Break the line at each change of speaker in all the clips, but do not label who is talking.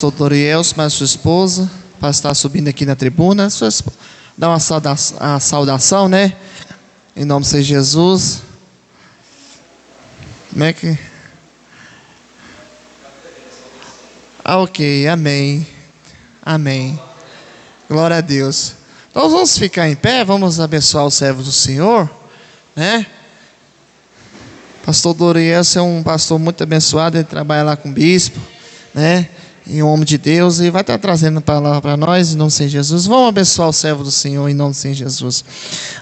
Pastor Dorielson, mas sua esposa, para estar subindo aqui na tribuna. Dá uma saudação, né? Em nome de Jesus. Como é que... ok, amém. Amém. Glória a Deus. Então vamos ficar em pé, vamos abençoar o servo do Senhor, né? Pastor Dorielson é um pastor muito abençoado, ele trabalha lá com o bispo, né? E um homem de Deus, e vai estar trazendo a palavra para nós, em nome de Jesus. Vamos abençoar o servo do Senhor, em nome de Jesus.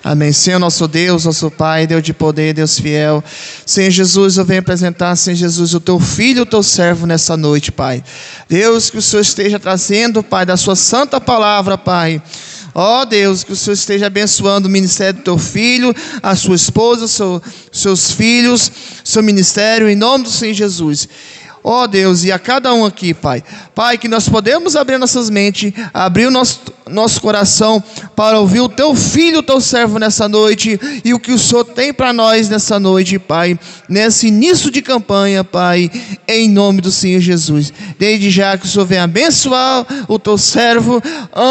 Amém. Senhor, nosso Deus, nosso Pai, Deus de poder, Deus fiel. Senhor Jesus, eu venho apresentar, Senhor Jesus, o teu filho, o teu servo nessa noite, Pai. Deus, que o Senhor esteja trazendo, Pai, da sua santa palavra, Pai. Ó Deus, que o Senhor esteja abençoando o ministério do teu filho, a sua esposa, seus filhos, seu ministério, em nome do Senhor Jesus. Ó Deus, e a cada um aqui, Pai. Pai, que nós podemos abrir nossas mentes, abrir o nosso coração para ouvir o Teu Filho, o Teu servo nessa noite, e o que o Senhor tem para nós nessa noite, Pai. Nesse início de campanha, Pai, em nome do Senhor Jesus. Desde já que o Senhor venha abençoar o Teu servo,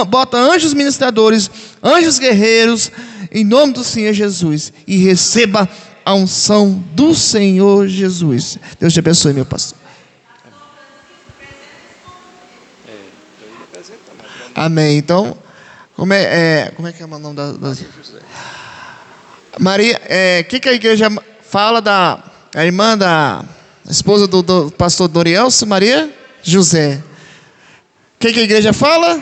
bota anjos ministradores, anjos guerreiros, em nome do Senhor Jesus, e receba a unção do Senhor Jesus. Deus te abençoe, meu pastor. Amém. Então, como é que é o nome da Maria? Que a igreja fala da a irmã da esposa do pastor Dorielson, Maria José? Que a igreja fala?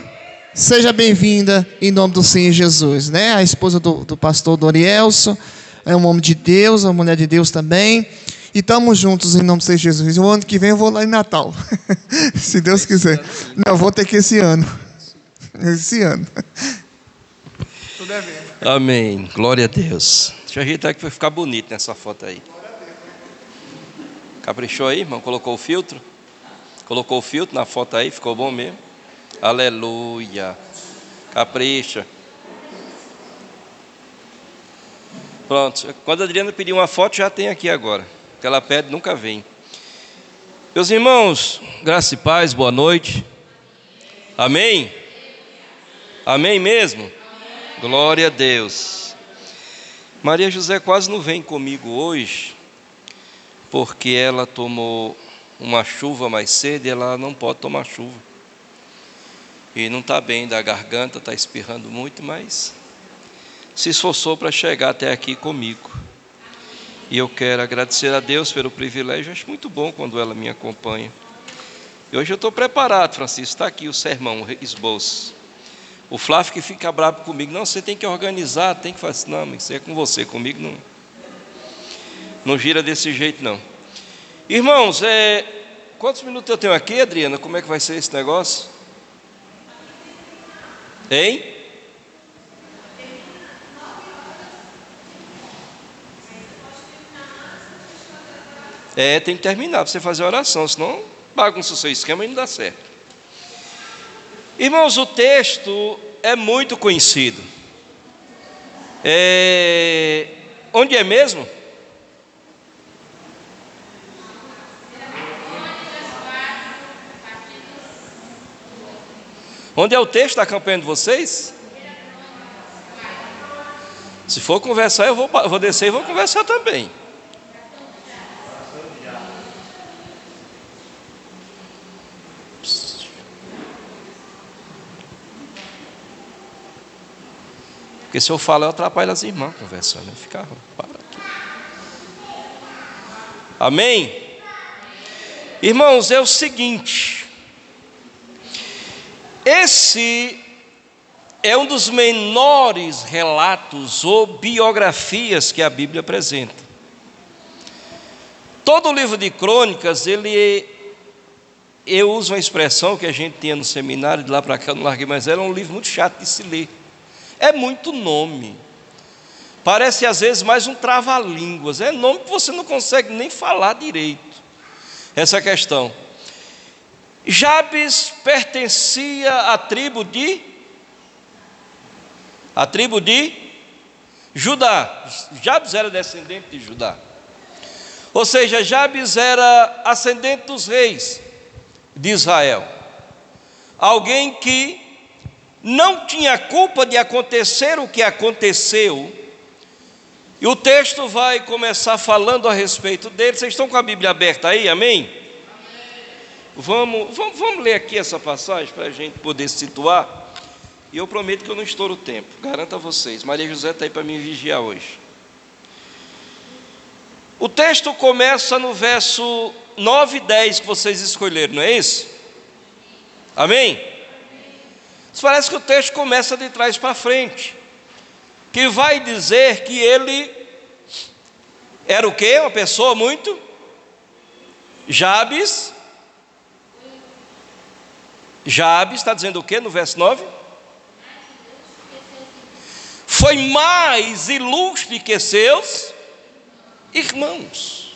Seja bem-vinda em nome do Senhor Jesus, né? A esposa do pastor Dorielson é um homem de Deus, uma mulher de Deus também. E estamos juntos em nome do Senhor Jesus. O ano que vem eu vou lá em Natal, se Deus quiser. Não, vou ter que esse ano. Esse ano.
Amém. Glória a Deus. Deixa eu ajeitar que vai ficar bonito nessa foto aí. Caprichou aí, irmão? Colocou o filtro? Colocou o filtro na foto aí? Ficou bom mesmo? Aleluia. Capricha. Pronto. Quando a Adriana pedir uma foto, já tem aqui agora. O que ela pede nunca vem. Meus irmãos, graça e paz, boa noite. Amém? Amém mesmo? Amém. Glória a Deus. Maria José quase não vem comigo hoje, porque ela tomou uma chuva mais cedo e ela não pode tomar chuva. E não está bem da garganta, está espirrando muito, mas se esforçou para chegar até aqui comigo. E eu quero agradecer a Deus pelo privilégio, acho muito bom quando ela me acompanha. E hoje eu estou preparado, Francisco, está aqui o sermão, o esboço. O Flávio que fica bravo comigo, não, você tem que organizar, tem que fazer, não, mas isso é com você, comigo não gira desse jeito não. Irmãos, quantos minutos eu tenho aqui, Adriana? Como é que vai ser esse negócio? Hein? Tem que terminar para você fazer a oração, senão bagunça o seu esquema e não dá certo. Irmãos, o texto é muito conhecido. Onde é mesmo? Onde é o texto da campanha de vocês? Se for conversar, eu vou descer e vou conversar também. Porque se eu falo, eu atrapalho as irmãs conversando. Eu ficava, para aqui. Amém? Irmãos, é o seguinte. Esse é um dos menores relatos ou biografias que a Bíblia apresenta. Todo o livro de Crônicas, eu uso uma expressão que a gente tinha no seminário, de lá para cá eu não larguei, mas era um livro muito chato de se ler. É muito nome. Parece às vezes mais um trava-línguas. É nome que você não consegue nem falar direito. Essa questão. Jabes pertencia à tribo de Judá. Jabes era descendente de Judá. Ou seja, Jabes era ascendente dos reis de Israel. alguém que não tinha culpa de acontecer o que aconteceu, e o texto vai começar falando a respeito dele. Vocês estão com a Bíblia aberta aí, amém? Vamos ler aqui essa passagem para a gente poder se situar, e eu prometo que eu não estouro o tempo, garanto a vocês. Maria José está aí para me vigiar hoje. O texto começa no verso 9 e 10 que vocês escolheram, não é isso? Amém? Parece que o texto começa de trás para frente, que vai dizer que ele era o quê? Uma pessoa muito... Jabes está dizendo o quê no verso 9? Foi mais ilustre que seus irmãos.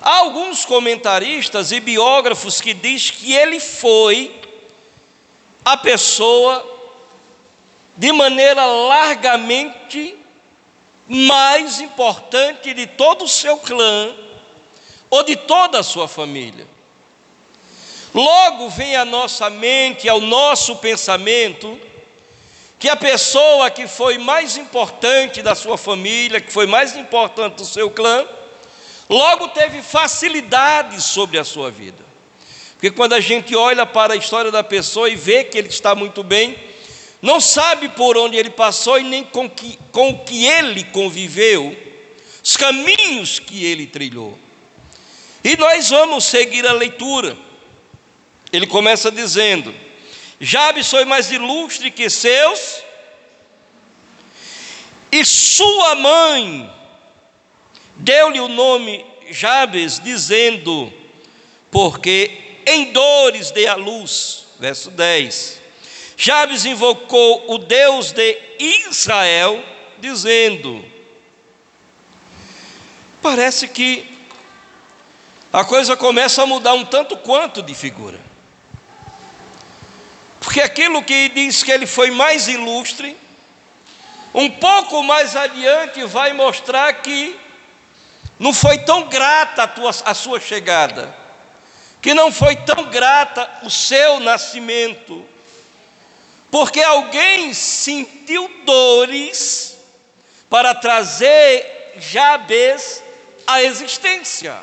Há alguns comentaristas e biógrafos que dizem que ele foi a pessoa de maneira largamente mais importante de todo o seu clã ou de toda a sua família. Logo vem à nossa mente, ao nosso pensamento, que a pessoa que foi mais importante da sua família, que foi mais importante do seu clã, logo teve facilidade sobre a sua vida. Porque quando a gente olha para a história da pessoa e vê que ele está muito bem, não sabe por onde ele passou e nem com o que ele conviveu, os caminhos que ele trilhou. E nós vamos seguir a leitura. Ele começa dizendo: Jabes foi mais ilustre que seus, e sua mãe deu-lhe o nome Jabes, dizendo, porque em dores dei à luz. Verso 10. Jabes invocou o Deus de Israel, dizendo... Parece que a coisa começa a mudar um tanto quanto de figura. Porque aquilo que diz que ele foi mais ilustre, um pouco mais adiante vai mostrar que não foi tão grata a sua chegada, que não foi tão grata o seu nascimento, porque alguém sentiu dores para trazer Jabes à existência.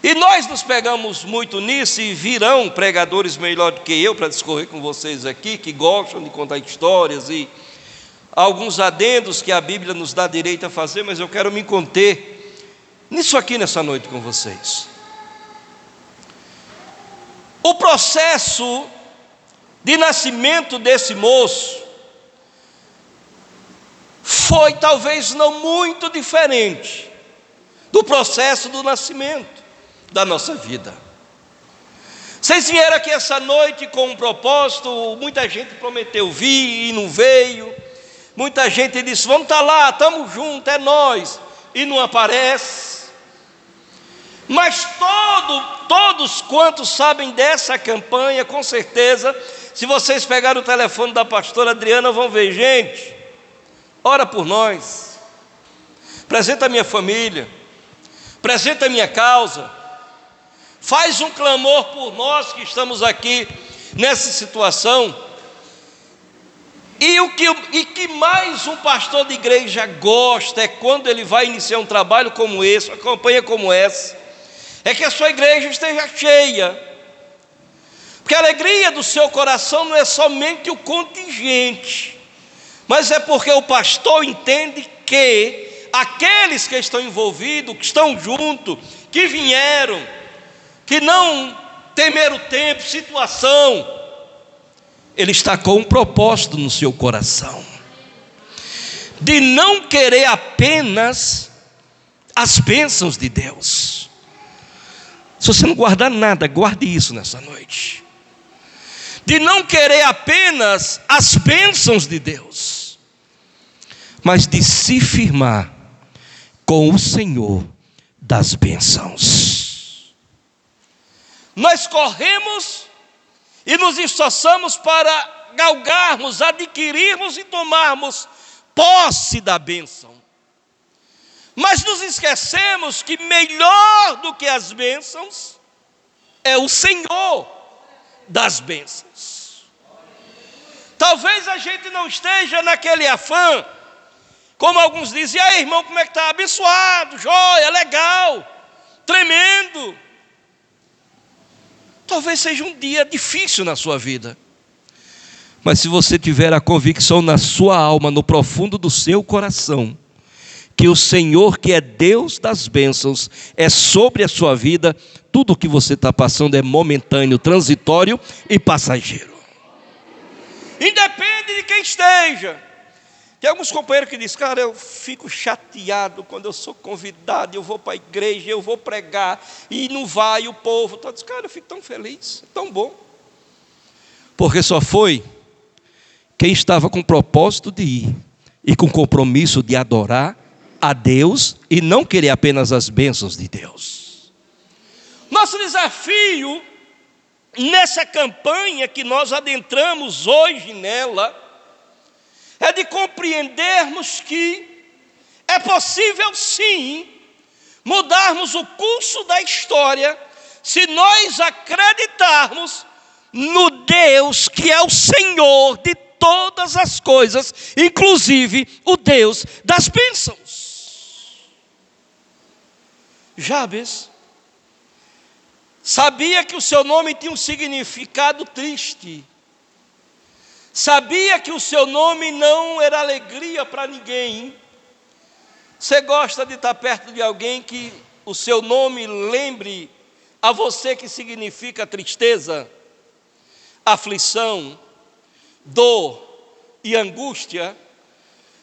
E nós nos pegamos muito nisso, e virão pregadores melhor do que eu para discorrer com vocês aqui, que gostam de contar histórias e alguns adendos que a Bíblia nos dá direito a fazer, mas eu quero me conter nisso aqui nessa noite com vocês. O processo de nascimento desse moço foi talvez não muito diferente do processo do nascimento da nossa vida. Vocês vieram aqui essa noite com um propósito, muita gente prometeu vir e não veio, muita gente disse, vamos estar lá, estamos juntos, é nós, e não aparece. Mas todos quantos sabem dessa campanha, com certeza, se vocês pegarem o telefone da pastora Adriana, vão ver, gente, ora por nós, apresenta a minha família, apresenta a minha causa, faz um clamor por nós que estamos aqui nessa situação. E que mais um pastor de igreja gosta é quando ele vai iniciar um trabalho como esse, uma campanha como essa, é que a sua igreja esteja cheia, porque a alegria do seu coração não é somente o contingente, mas é porque o pastor entende que aqueles que estão envolvidos, que estão juntos, que vieram, que não temeram tempo, situação, ele está com um propósito no seu coração, de não querer apenas as bênçãos de Deus. Se você não guardar nada, guarde isso nessa noite. De não querer apenas as bênçãos de Deus, mas de se firmar com o Senhor das bênçãos. Nós corremos e nos esforçamos para galgarmos, adquirirmos e tomarmos posse da bênção. Mas nos esquecemos que melhor do que as bênçãos é o Senhor das bênçãos. Talvez a gente não esteja naquele afã, como alguns dizem: e aí, irmão, como é que está? Abençoado, joia, legal, tremendo. Talvez seja um dia difícil na sua vida, mas se você tiver a convicção na sua alma, no profundo do seu coração, que o Senhor, que é Deus das bênçãos, é sobre a sua vida, tudo o que você está passando é momentâneo, transitório e passageiro. Independe de quem esteja. Tem alguns companheiros que dizem: cara, eu fico chateado quando eu sou convidado, eu vou para a igreja, eu vou pregar, e não vai o povo. Então, eu disse: cara, eu fico tão feliz, tão bom. Porque só foi quem estava com o propósito de ir, e com compromisso de adorar a Deus, e não querer apenas as bênçãos de Deus. Nosso desafio, nessa campanha que nós adentramos hoje nela, é de compreendermos que é possível sim mudarmos o curso da história, se nós acreditarmos no Deus que é o Senhor de todas as coisas, inclusive o Deus das bênçãos. Jabes sabia que o seu nome tinha um significado triste. Sabia que o seu nome não era alegria para ninguém. Você gosta de estar perto de alguém que o seu nome lembre a você que significa tristeza, aflição, dor e angústia?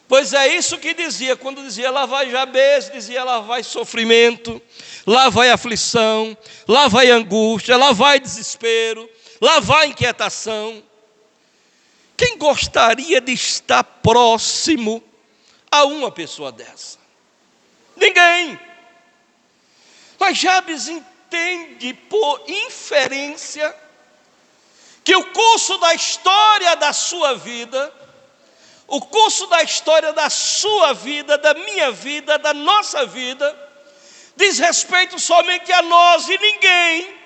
Pois é isso que dizia, quando dizia lá vai Jabes, dizia lá vai sofrimento, lá vai aflição, lá vai angústia, lá vai desespero, lá vai inquietação. Quem gostaria de estar próximo a uma pessoa dessa? Ninguém. Mas Jabes entende por inferência que o curso da história da sua vida, o curso da história da sua vida, da minha vida, da nossa vida, diz respeito somente a nós, e ninguém,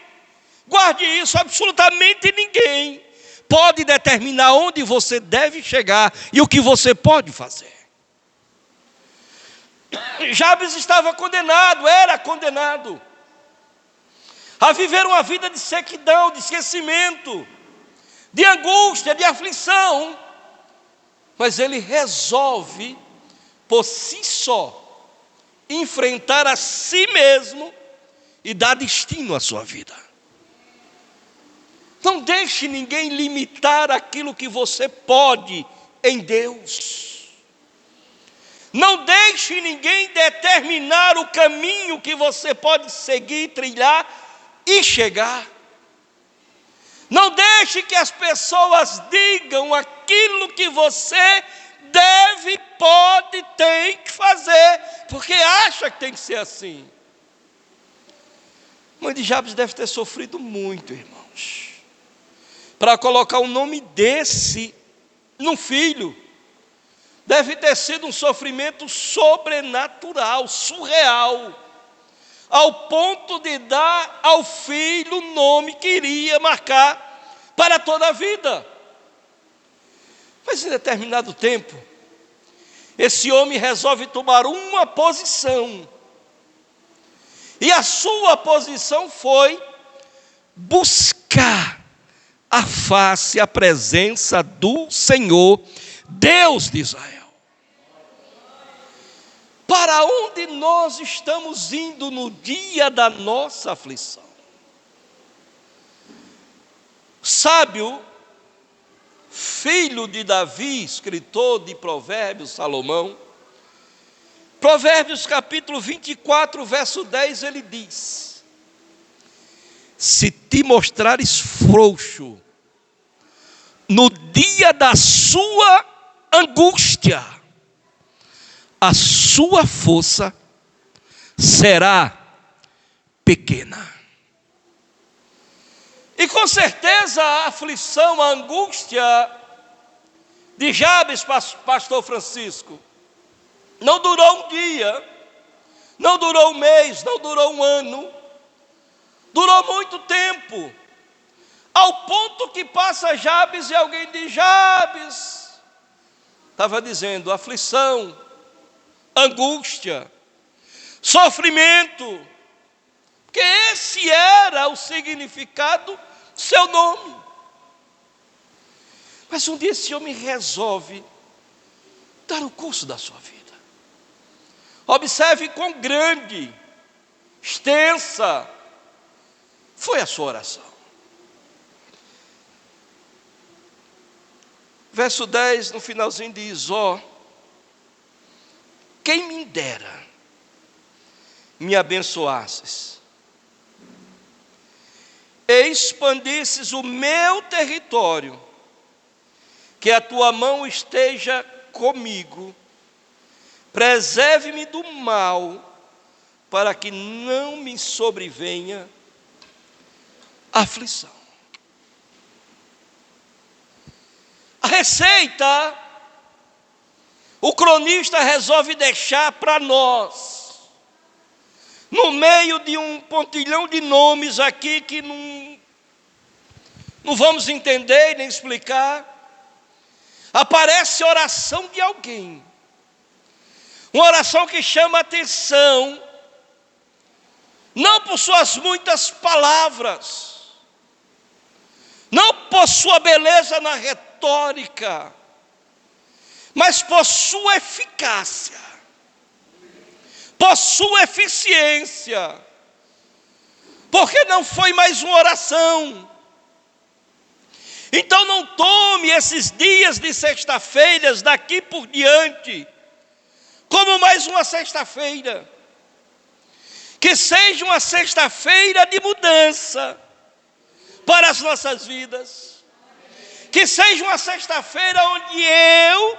guarde isso, absolutamente ninguém pode determinar onde você deve chegar e o que você pode fazer. Jabes estava condenado, era condenado a viver uma vida de sequidão, de esquecimento, de angústia, de aflição. Mas ele resolve, por si só, enfrentar a si mesmo e dar destino à sua vida. Não deixe ninguém limitar aquilo que você pode em Deus. Não deixe ninguém determinar o caminho que você pode seguir, trilhar e chegar. Não deixe que as pessoas digam aquilo que você deve, pode, tem que fazer, porque acha que tem que ser assim. Mãe de Jabes deve ter sofrido muito, irmãos, para colocar o nome desse num filho. Deve ter sido um sofrimento sobrenatural, surreal, ao ponto de dar ao filho o nome que iria marcar para toda a vida. Mas em determinado tempo, esse homem resolve tomar uma posição, e a sua posição foi buscar a face, a presença do Senhor, Deus de Israel. Para onde nós estamos indo no dia da nossa aflição? Sábio, filho de Davi, escritor de Provérbios, Salomão, Provérbios capítulo 24, verso 10, ele diz: se te mostrares frouxo no dia da sua angústia, a sua força será pequena. E com certeza a aflição, a angústia de Jabes, pastor Francisco, não durou um dia, não durou um mês, não durou um ano, Durou muito tempo, ao ponto que passa Jabes e alguém diz: Jabes, estava dizendo aflição, angústia, sofrimento, porque esse era o significado do seu nome. Mas um dia esse homem resolve dar o curso da sua vida. Observe quão grande, extensa foi a sua oração. Verso 10, no finalzinho diz: ó, quem me dera me abençoasses e expandisses o meu território, que a tua mão esteja comigo, preserve-me do mal, para que não me sobrevenha aflição. A receita, o cronista resolve deixar para nós, no meio de um pontilhão de nomes aqui que não vamos entender nem explicar. Aparece a oração de alguém, uma oração que chama a atenção, não por suas muitas palavras, não por sua beleza na retórica, mas por sua eficácia, por sua eficiência, porque não foi mais uma oração. Então não tome esses dias de sexta-feiras daqui por diante como mais uma sexta-feira. Que seja uma sexta-feira de mudança para as nossas vidas. Que seja uma sexta-feira onde eu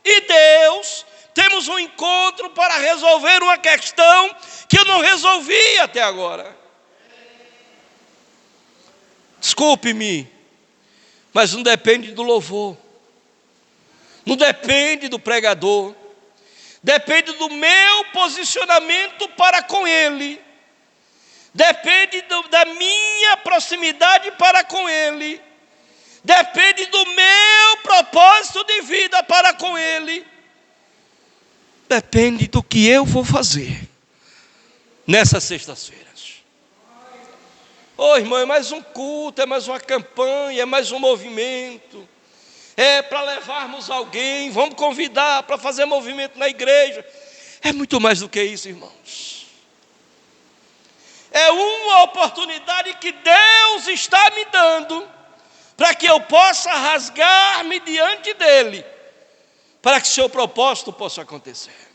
e Deus temos um encontro para resolver uma questão que eu não resolvi até agora. Desculpe-me, mas não depende do louvor, não depende do pregador, depende do meu posicionamento para com Ele, depende da minha proximidade para com Ele, depende do meu propósito de vida para com Ele, depende do que eu vou fazer nessas sextas-feiras. Irmão, é mais um culto, é mais uma campanha, é mais um movimento, é para levarmos alguém, vamos convidar para fazer movimento na igreja. É muito mais do que isso, irmãos. É uma oportunidade que Deus está me dando para que eu possa rasgar-me diante dEle, para que seu propósito possa acontecer.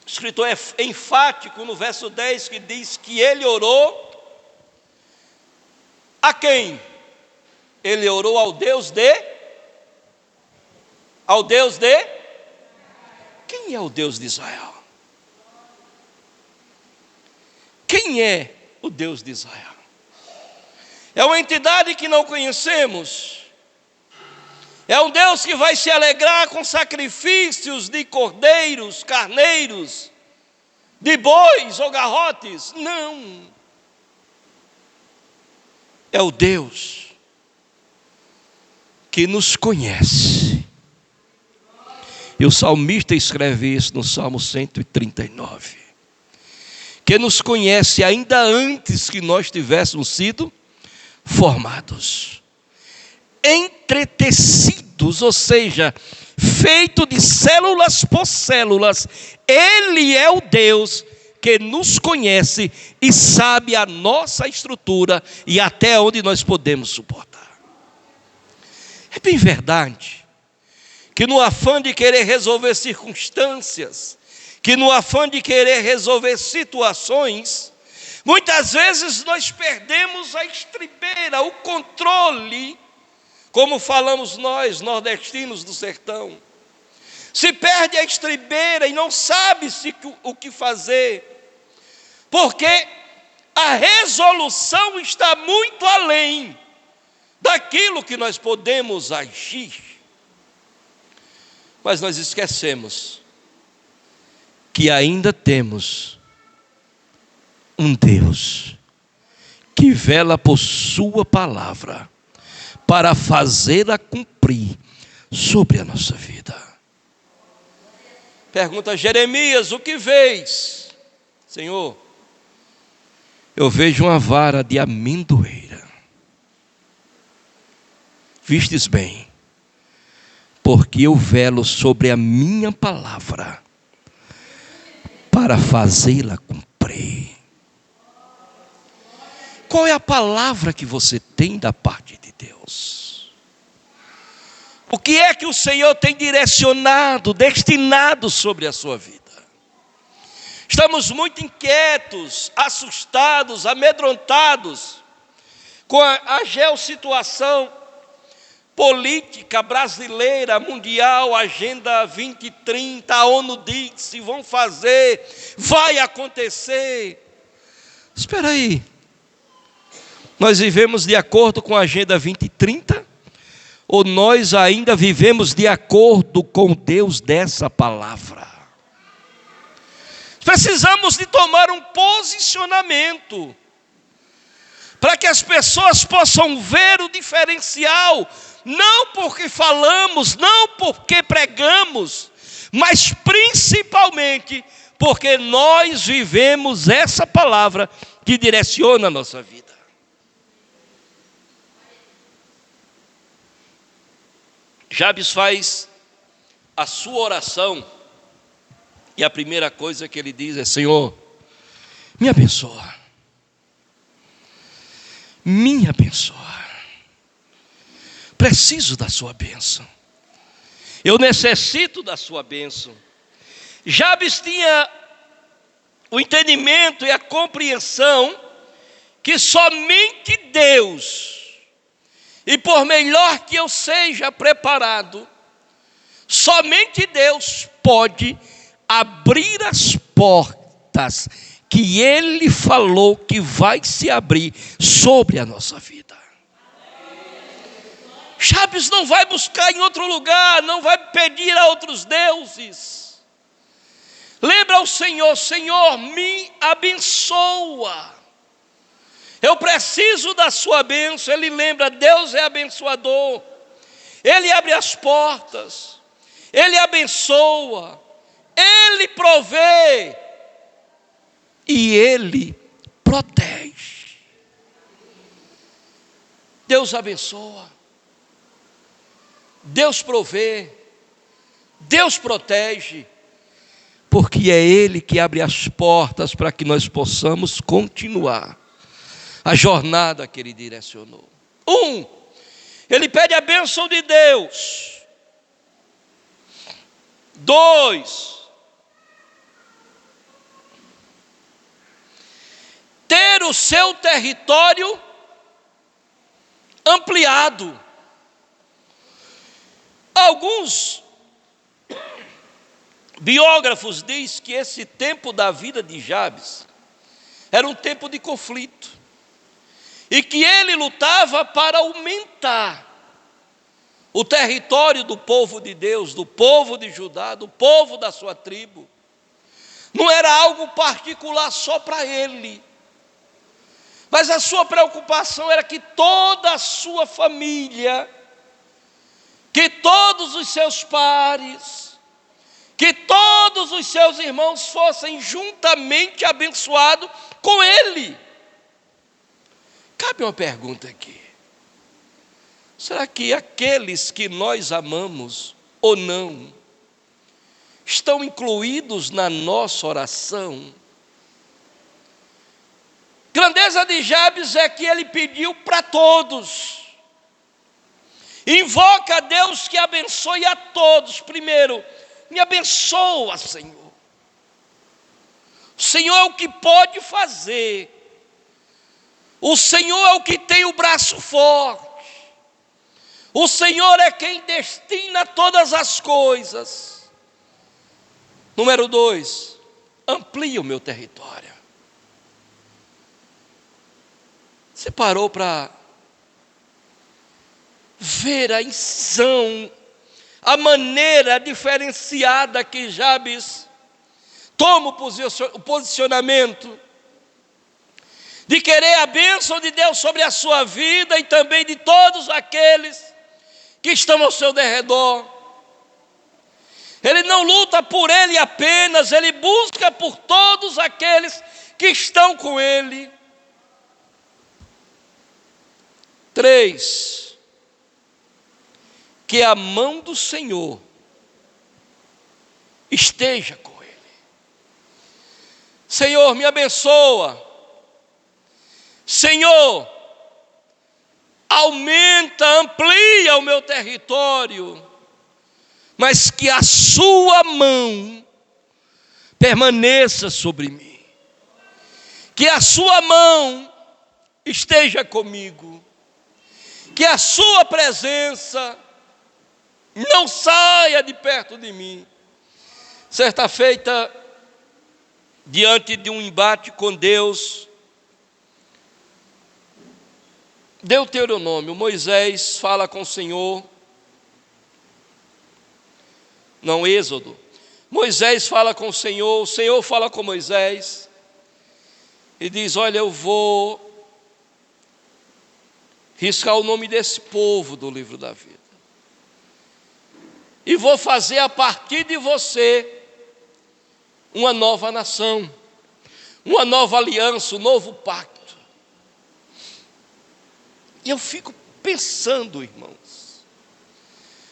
O escritor é enfático no verso 10 que diz que ele orou a quem? Ele orou ao Deus de? Ao Deus de? Quem é o Deus de Israel? Quem é o Deus de Israel? É uma entidade que não conhecemos. É um Deus que vai se alegrar com sacrifícios de cordeiros, carneiros, de bois ou garrotes. Não. É o Deus que nos conhece. E o salmista escreve isso no Salmo 139. Que nos conhece ainda antes que nós tivéssemos sido formados. Entretecidos, ou seja, feito de células por células. Ele é o Deus que nos conhece e sabe a nossa estrutura e até onde nós podemos suportar. É bem verdade que no afã de querer resolver circunstâncias, que no afã de querer resolver situações, muitas vezes nós perdemos a estribeira, o controle, como falamos nós, nordestinos do sertão. Se perde a estribeira e não sabe o que fazer, porque a resolução está muito além daquilo que nós podemos agir. Mas nós esquecemos que ainda temos um Deus que vela por sua palavra para fazê-la cumprir sobre a nossa vida. Pergunta Jeremias: o que vês? Senhor, eu vejo uma vara de amendoeira. Vistes bem, porque eu velo sobre a minha palavra para fazê-la cumprir. Qual é a palavra que você tem da parte de Deus? O que é que o Senhor tem direcionado, destinado sobre a sua vida? Estamos muito inquietos, assustados, amedrontados com a geossituação política brasileira, mundial, Agenda 2030, a ONU diz se vão fazer, vai acontecer. Espera aí, nós vivemos de acordo com a Agenda 2030? Ou nós ainda vivemos de acordo com Deus dessa palavra? Precisamos de tomar um posicionamento, para que as pessoas possam ver o diferencial, não porque falamos, não porque pregamos, mas principalmente porque nós vivemos essa palavra que direciona a nossa vida. Jabes faz a sua oração, e a primeira coisa que ele diz é: Senhor, me abençoa. Me abençoa. Preciso da sua bênção. Eu necessito da sua bênção. Jabes tinha o entendimento e a compreensão que somente Deus, e por melhor que eu seja preparado, somente Deus pode abrir as portas que Ele falou que vai se abrir sobre a nossa vida. Jabes não vai buscar em outro lugar, não vai pedir a outros deuses. Lembra ao Senhor: Senhor, me abençoa. Eu preciso da sua bênção. Ele lembra: Deus é abençoador. Ele abre as portas, Ele abençoa, Ele provê e Ele protege. Deus abençoa, Deus provê, Deus protege, porque é Ele que abre as portas para que nós possamos continuar a jornada que Ele direcionou. Ele pede a bênção de Deus. 2, ter o seu território ampliado. Alguns biógrafos dizem que esse tempo da vida de Jabes era um tempo de conflito, e que ele lutava para aumentar o território do povo de Deus, do povo de Judá, do povo da sua tribo. Não era algo particular só para ele, mas a sua preocupação era que toda a sua família, que todos os seus pares, que todos os seus irmãos fossem juntamente abençoados com ele. Cabe uma pergunta aqui: será que aqueles que nós amamos ou não estão incluídos na nossa oração? Grandeza de Jabes é que ele pediu para todos. Invoca a Deus que abençoe a todos. Primeiro, me abençoa, Senhor. O Senhor é o que pode fazer. O Senhor é o que tem o braço forte. O Senhor é quem destina todas as coisas. Número 2, amplia o meu território. Você parou para ver a incisão, a maneira diferenciada que Jabes toma o posicionamento? de querer a bênção de Deus sobre a sua vida e também de todos aqueles que estão ao seu derredor. Ele não luta por ele apenas, ele busca por todos aqueles que estão com ele. 3, que a mão do Senhor esteja com ele. Senhor, me abençoa. Senhor, aumenta, amplia o meu território, mas que a sua mão permaneça sobre mim. Que a sua mão esteja comigo. Que a sua presença não saia de perto de mim. Certa feita, diante de um embate com Deus, Deuteronômio, Moisés fala com o Senhor. Não, Êxodo. Moisés fala com o Senhor fala com Moisés e diz: olha, eu vou riscar o nome desse povo do livro da vida. E vou fazer a partir de você uma nova nação, uma nova aliança, um novo pacto. E eu fico pensando, irmãos,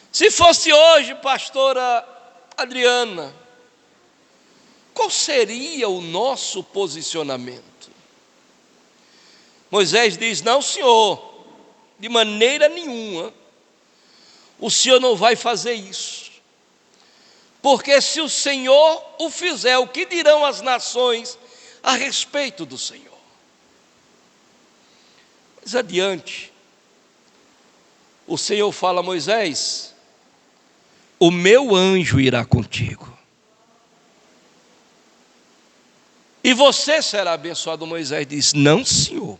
se fosse hoje, pastora Adriana, qual seria o nosso posicionamento? Moisés diz: não, Senhor, de maneira nenhuma, o Senhor não vai fazer isso. Porque se o Senhor o fizer, o que dirão as nações a respeito do Senhor? Mas adiante, o Senhor fala a Moisés: o meu anjo irá contigo. E você será abençoado. Moisés diz: não, Senhor.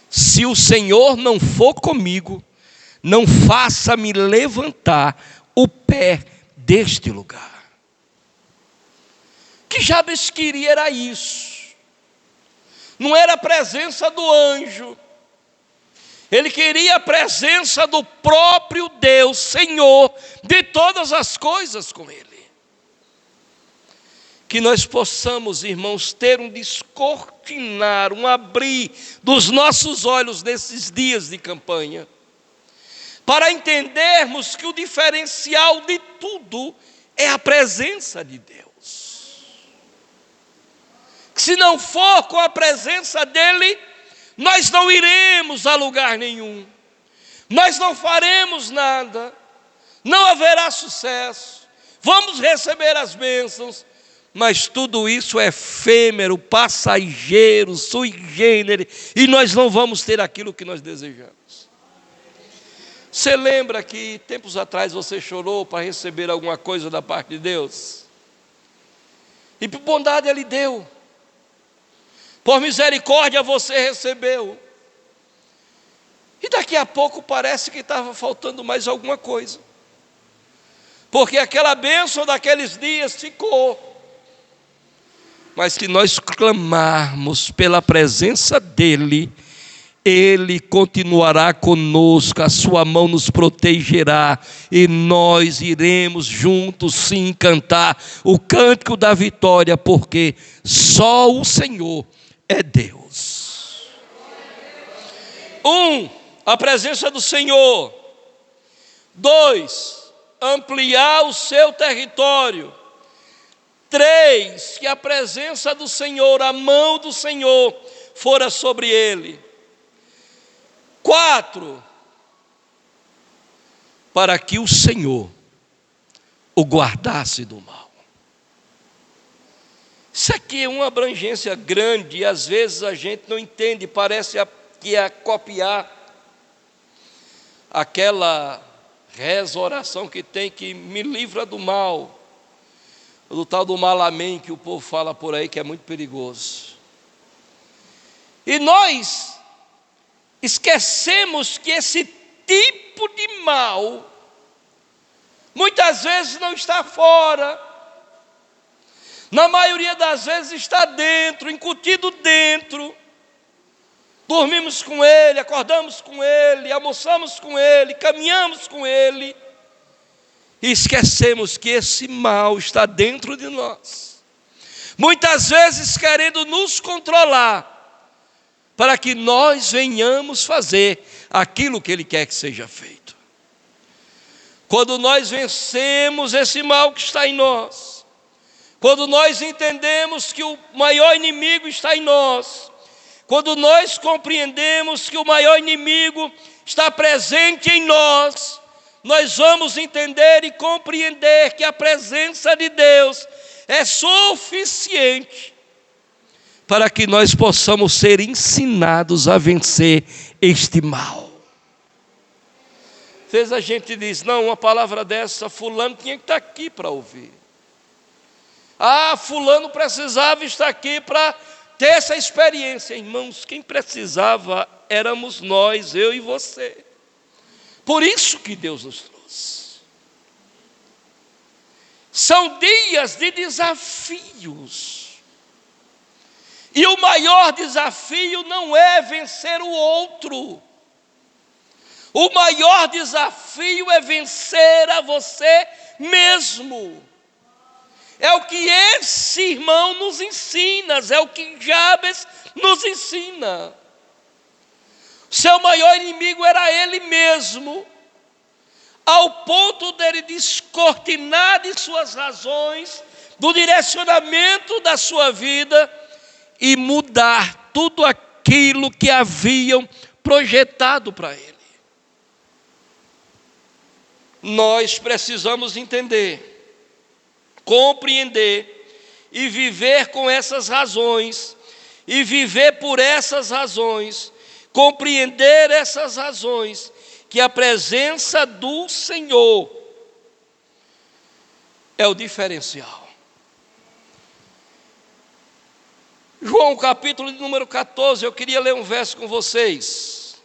Se o Senhor não for comigo, não faça-me levantar o pé deste lugar. O que Jabes queria era isso. Não era a presença do anjo. Ele queria a presença do próprio Deus, Senhor de todas as coisas, com ele. Que nós possamos, irmãos, ter um descortinar, um abrir dos nossos olhos nesses dias de campanha, para entendermos que o diferencial de tudo é a presença de Deus. Que se não for com a presença dEle, nós não iremos a lugar nenhum, nós não faremos nada, não haverá sucesso, vamos receber as bênçãos, mas tudo isso é efêmero, passageiro, sui generis, e nós não vamos ter aquilo que nós desejamos. Você lembra que tempos atrás você chorou para receber alguma coisa da parte de Deus? E por bondade Ele deu. Por misericórdia você recebeu. E daqui a pouco parece que estava faltando mais alguma coisa. Porque aquela bênção daqueles dias ficou. Mas que nós clamarmos pela presença dEle, Ele continuará conosco, a sua mão nos protegerá, e nós iremos juntos sim cantar o cântico da vitória, porque só o Senhor é Deus. 1, a presença do Senhor. 2, ampliar o seu território. 3, que a presença do Senhor, a mão do Senhor fora sobre ele. 4, para que o Senhor o guardasse do mal. Isso aqui é uma abrangência grande e às vezes a gente não entende, parece que é copiar aquela reza, oração que tem, que me livra do mal, do tal do malamém que o povo fala por aí, que é muito perigoso. E nós esquecemos que esse tipo de mal muitas vezes não está fora, na maioria das vezes está dentro, incutido dentro. Dormimos com ele, acordamos com ele, almoçamos com ele, caminhamos com ele, e esquecemos que esse mal está dentro de nós, muitas vezes querendo nos controlar, para que nós venhamos fazer aquilo que ele quer que seja feito. Quando nós vencemos esse mal que está em nós, quando nós entendemos que o maior inimigo está em nós, quando nós compreendemos que o maior inimigo está presente em nós, nós vamos entender e compreender que a presença de Deus é suficiente para que nós possamos ser ensinados a vencer este mal. Às vezes a gente diz, não, uma palavra dessa, fulano tinha que estar aqui para ouvir. Fulano precisava estar aqui para ter essa experiência. Irmãos, quem precisava éramos nós, eu e você. Por isso que Deus nos trouxe. São dias de desafios. E o maior desafio não é vencer o outro. O maior desafio é vencer a você mesmo. É o que esse irmão nos ensina, é o que Jabes nos ensina. Seu maior inimigo era ele mesmo, ao ponto dele descortinar de suas razões, do direcionamento da sua vida e mudar tudo aquilo que haviam projetado para ele. Nós precisamos entender, compreender e viver com essas razões, e viver por essas razões, compreender essas razões, que a presença do Senhor é o diferencial. João capítulo de número 14, eu queria ler um verso com vocês.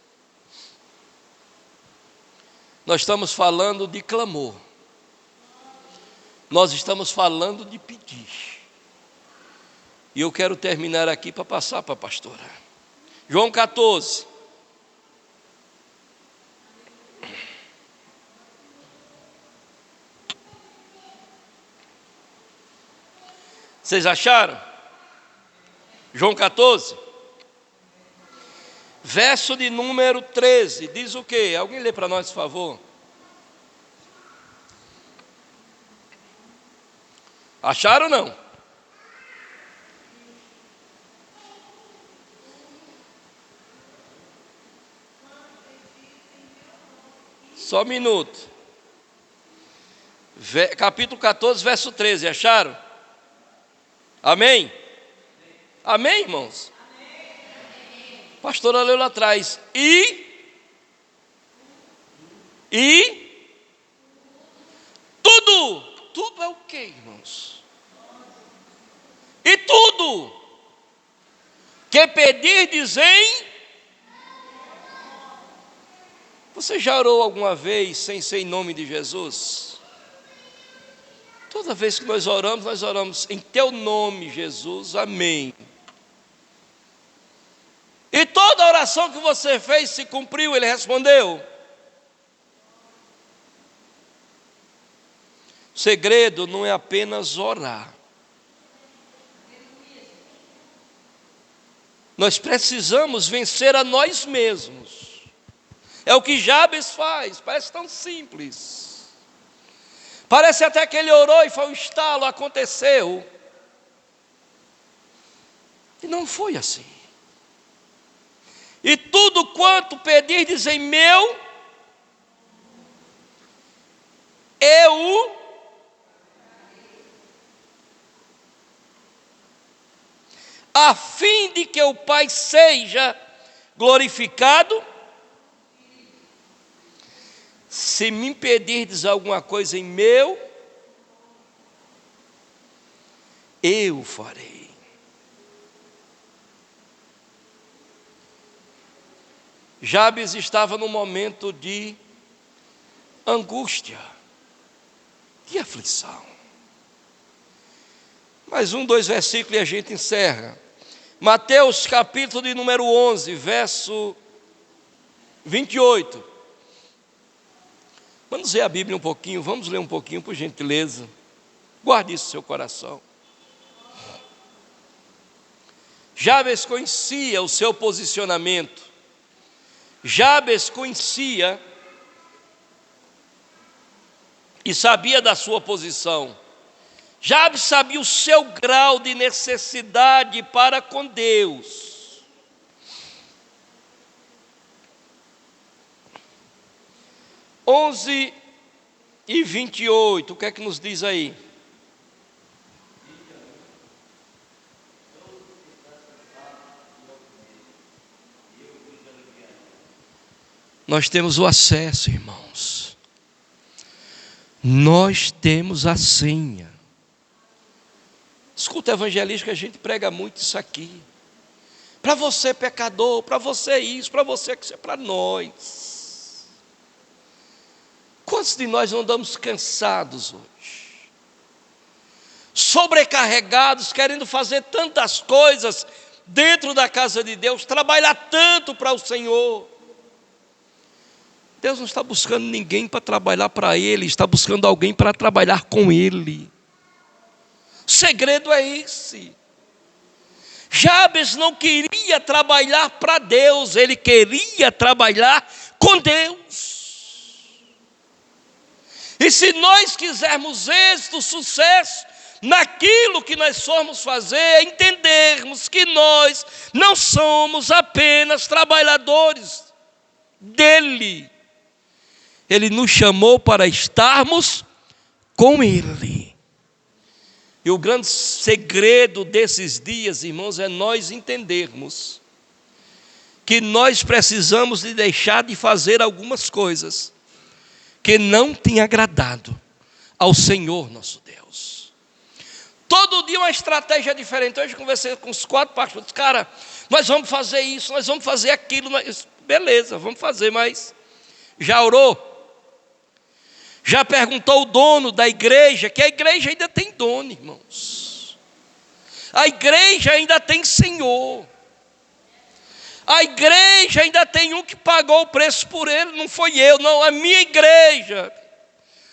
Nós estamos falando de clamor. Nós estamos falando de pedir. E eu quero terminar aqui para passar para a pastora. João 14. Vocês acharam? João 14. Verso de número 13. Diz o quê? Alguém lê para nós, por favor? Acharam ou não? Só um minuto. Capítulo 14, verso 13. Acharam? Amém? Amém, irmãos? A pastora leu lá atrás. Tudo é o quê, irmãos? E tudo que pedirdes em... Você já orou alguma vez sem ser em nome de Jesus? Toda vez que nós oramos em teu nome, Jesus, amém. E toda oração que você fez se cumpriu, ele respondeu. O segredo não é apenas orar. Nós precisamos vencer a nós mesmos. É o que Jabes faz, parece tão simples. Parece até que ele orou e foi um estalo, aconteceu. E não foi assim. E tudo quanto pedirdes em meu, eu a fim de que o Pai seja glorificado. Se me pedirdes alguma coisa em meu, eu farei. Jabes estava num momento de angústia, de aflição. Mais 2 versículos e a gente encerra. Mateus capítulo de número 11, verso 28. Vamos ler a Bíblia um pouquinho, vamos ler um pouquinho, por gentileza. Guarde isso no seu coração. Jabes conhecia o seu posicionamento. Jabes conhecia e sabia da sua posição. Jabes sabia o seu grau de necessidade para com Deus. Onze e 28, o que é que nos diz aí? Nós temos o acesso, irmãos. Nós temos a senha. Escuta, evangelística, a gente prega muito isso aqui. Para você pecador, para você isso, para você que isso é para nós. Quantos de nós não andamos cansados hoje? Sobrecarregados, querendo fazer tantas coisas dentro da casa de Deus, trabalhar tanto para o Senhor. Deus não está buscando ninguém para trabalhar para Ele, está buscando alguém para trabalhar com Ele. O segredo é esse. Jabes não queria trabalhar para Deus, ele queria trabalhar com Deus. E se nós quisermos êxito, sucesso naquilo que nós formos fazer, é entendermos que nós não somos apenas trabalhadores dele. Ele nos chamou para estarmos com Ele. E o grande segredo desses dias, irmãos, é nós entendermos que nós precisamos de deixar de fazer algumas coisas que não tem agradado ao Senhor nosso Deus. Todo dia uma estratégia diferente. Hoje eu conversei com os 4 pastores. Cara, nós vamos fazer isso, nós vamos fazer aquilo. Beleza, vamos fazer, mas já orou? Já perguntou o dono da igreja, que a igreja ainda tem dono, irmãos. A igreja ainda tem Senhor. A igreja ainda tem um que pagou o preço por ele, não foi eu, não, a minha igreja.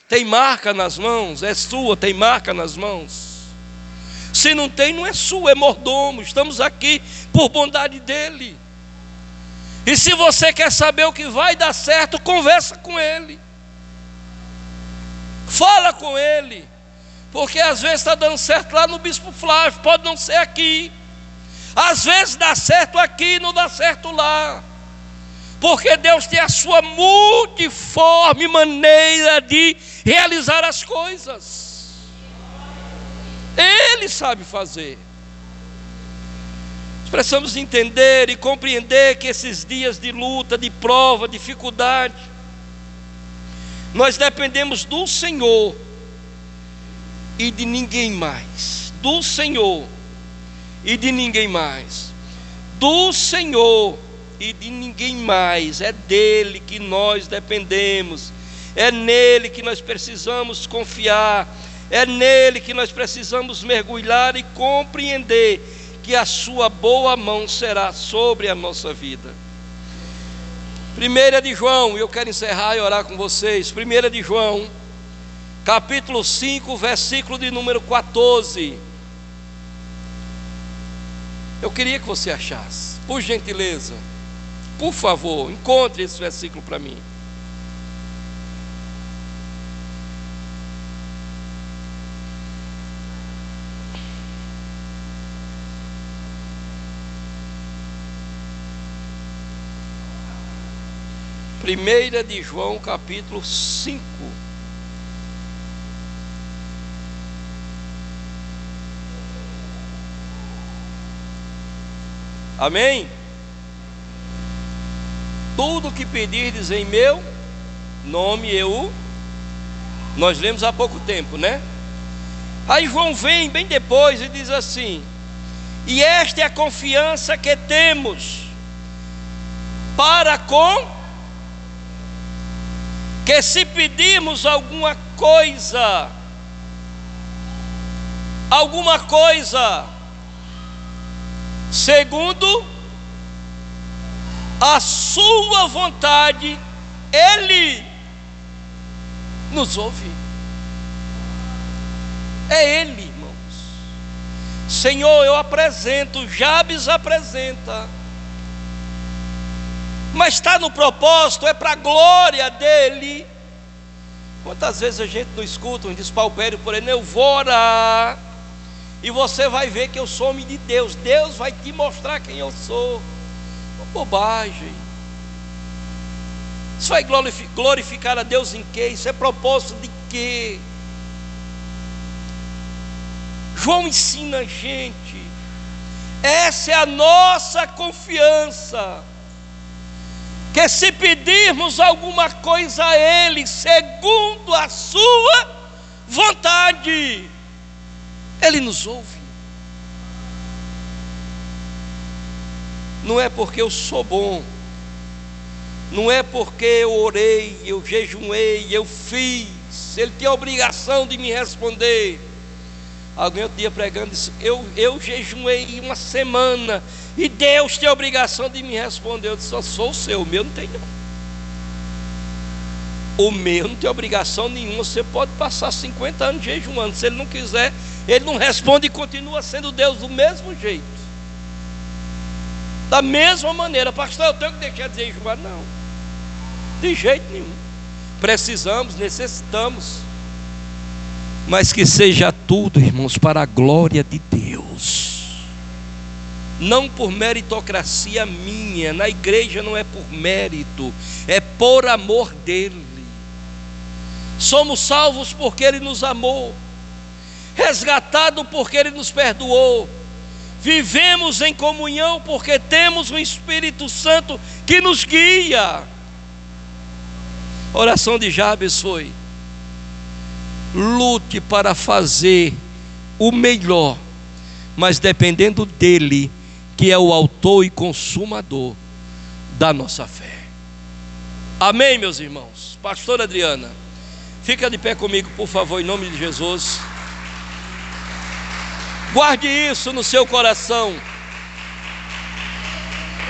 Tem marca nas mãos, é sua, tem marca nas mãos. Se não tem, não é sua, é mordomo. Estamos aqui por bondade dele. E se você quer saber o que vai dar certo, conversa com ele. Fala com ele, porque às vezes está dando certo lá no Bispo Flávio, pode não ser aqui. Às vezes dá certo aqui, não dá certo lá. Porque Deus tem a sua multiforme maneira de realizar as coisas. Ele sabe fazer. Nós precisamos entender e compreender que esses dias de luta, de prova, dificuldade, nós dependemos do Senhor e de ninguém mais. Do Senhor e de ninguém mais. Do Senhor e de ninguém mais. É dele que nós dependemos. É nele que nós precisamos confiar. É nele que nós precisamos mergulhar e compreender que a sua boa mão será sobre a nossa vida. 1 de João, eu quero encerrar e orar com vocês. 1 de João, capítulo 5, versículo de número 14. Eu queria que você achasse, por gentileza, por favor, encontre esse versículo para mim. Primeira de João, capítulo 5. Amém? Tudo que pedirdes em meu nome, nós lemos há pouco tempo, né? Aí João vem bem depois e diz assim: e esta é a confiança que temos para com, que se pedirmos alguma coisa alguma coisa segundo a sua vontade, Ele nos ouve. É Ele, irmãos. Senhor, eu apresento, Jabes apresenta, mas está no propósito, é para a glória dEle. Quantas vezes a gente não escuta um despalpério por ele, eu vou orar, e você vai ver que eu sou homem de Deus, Deus vai te mostrar quem eu sou. Uma bobagem. Isso vai glorificar a Deus em quê? Isso é propósito de quê? João ensina a gente, essa é a nossa confiança, que se pedirmos alguma coisa a Ele, segundo a sua vontade, Ele nos ouve. Não é porque eu sou bom, não é porque eu orei, eu jejuei, eu fiz, Ele tem a obrigação de me responder. Alguém outro dia pregando disse, eu jejuei uma semana e Deus tem a obrigação de me responder. Eu disse, só sou o seu, o meu não tem não. O meu não tem obrigação nenhuma. Você pode passar 50 anos jejuando, se Ele não quiser, Ele não responde e continua sendo Deus do mesmo jeito, da mesma maneira. Pastor, eu tenho que deixar de jejuar? Não, de jeito nenhum. Precisamos, necessitamos, mas que seja tudo, irmãos, para a glória de Deus, não por meritocracia minha. Na igreja não é por mérito, é por amor dEle. Somos salvos porque Ele nos amou, resgatados porque Ele nos perdoou, vivemos em comunhão porque temos o Espírito Santo que nos guia. A oração de Jabes foi: lute para fazer o melhor, mas dependendo dEle, que é o autor e consumador da nossa fé. Amém, meus irmãos? Pastora Adriana, fica de pé comigo, por favor, em nome de Jesus. Guarde isso no seu coração.